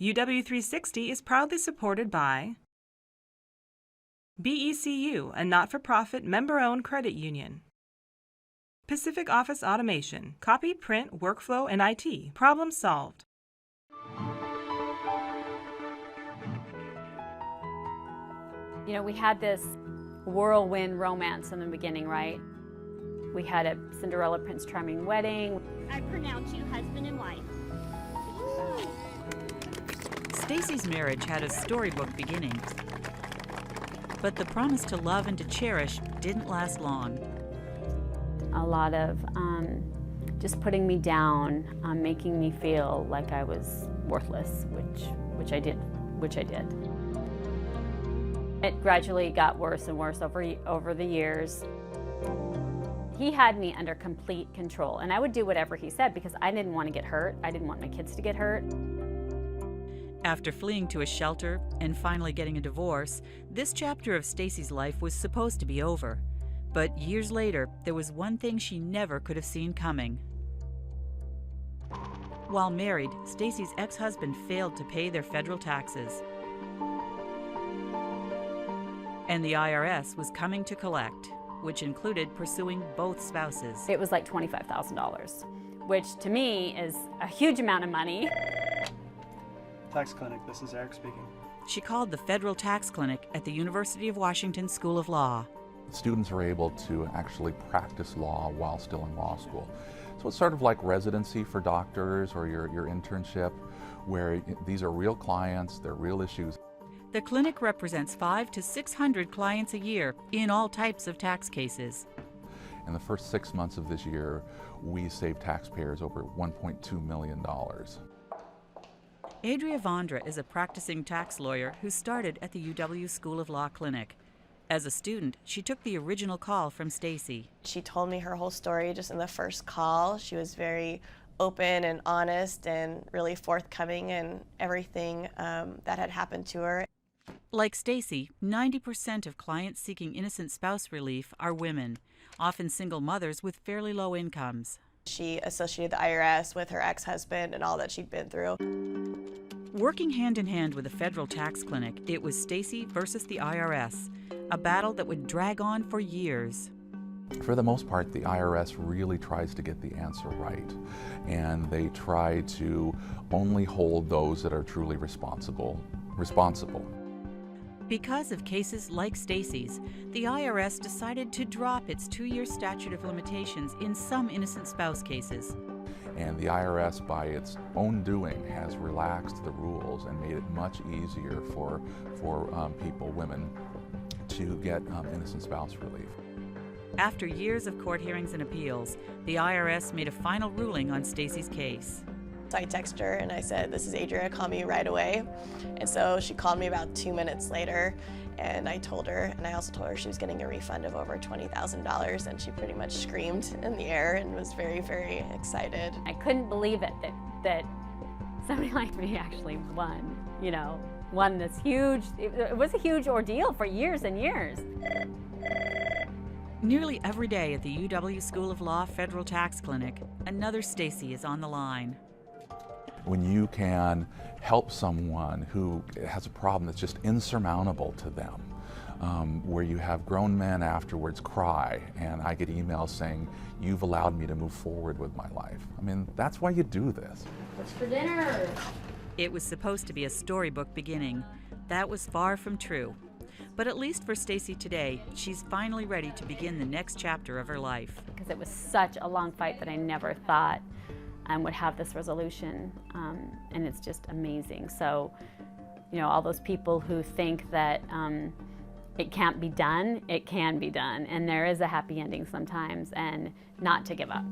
UW360 is proudly supported by BECU, a not-for-profit member-owned credit union. Pacific Office Automation, copy, print, workflow, and IT. Problem solved. You know, we had this whirlwind romance in the beginning, right? We had a Cinderella Prince Charming wedding. I pronounce you husband and wife. Stacy's marriage had a storybook beginning, but the promise to love and to cherish didn't last long. A lot of just putting me down, making me feel like I was worthless, which I did. It gradually got worse and worse over the years. He had me under complete control, and I would do whatever he said because I didn't want to get hurt. I didn't want my kids to get hurt. After fleeing to a shelter and finally getting a divorce, this chapter of Stacy's life was supposed to be over. But years later, there was one thing she never could have seen coming. While married, Stacy's ex-husband failed to pay their federal taxes, and the IRS was coming to collect, which included pursuing both spouses. It was like $25,000, which to me is a huge amount of money. Tax Clinic, this is Eric speaking. She called the Federal Tax Clinic at the University of Washington School of Law. Students are able to actually practice law while still in law school. So it's sort of like residency for doctors or your internship, where these are real clients, they're real issues. The clinic represents 500 to 600 clients a year in all types of tax cases. In the first 6 months of this year, we saved taxpayers over $1.2 million. Adria Vondra is a practicing tax lawyer who started at the UW School of Law Clinic. As a student, she took the original call from Stacy. She told me her whole story just in the first call. She was very open and honest and really forthcoming in everything that had happened to her. Like Stacy, 90% of clients seeking innocent spouse relief are women, often single mothers with fairly low incomes. She associated the IRS with her ex-husband and all that she'd been through. Working hand in hand with the Federal Tax Clinic, it was Stacy versus the IRS, a battle that would drag on for years. For the most part, the IRS really tries to get the answer right, and they try to only hold those that are truly responsible. Because of cases like Stacy's, the IRS decided to drop its 2-year statute of limitations in some innocent spouse cases. And the IRS, by its own doing, has relaxed the rules and made it much easier for people, women, to get innocent spouse relief. After years of court hearings and appeals, the IRS made a final ruling on Stacy's case. So I texted her and I said, "This is Adria, call me right away." And so she called me about 2 minutes later, and I told her, and I also told her she was getting a refund of over $20,000, and she pretty much screamed in the air and was very, very excited. I couldn't believe it that somebody like me actually won, won this huge, it was a huge ordeal for years and years. Nearly every day at the UW School of Law Federal Tax Clinic, another Stacy is on the line. When you can help someone who has a problem that's just insurmountable to them, where you have grown men afterwards cry, and I get emails saying, "You've allowed me to move forward with my life." I mean, that's why you do this. What's for dinner? It was supposed to be a storybook beginning. That was far from true. But at least for Stacy today, she's finally ready to begin the next chapter of her life. Because it was such a long fight that I never thought would have this resolution, and it's just amazing. So, all those people who think that it can't be done, it can be done, and there is a happy ending sometimes, and not to give up.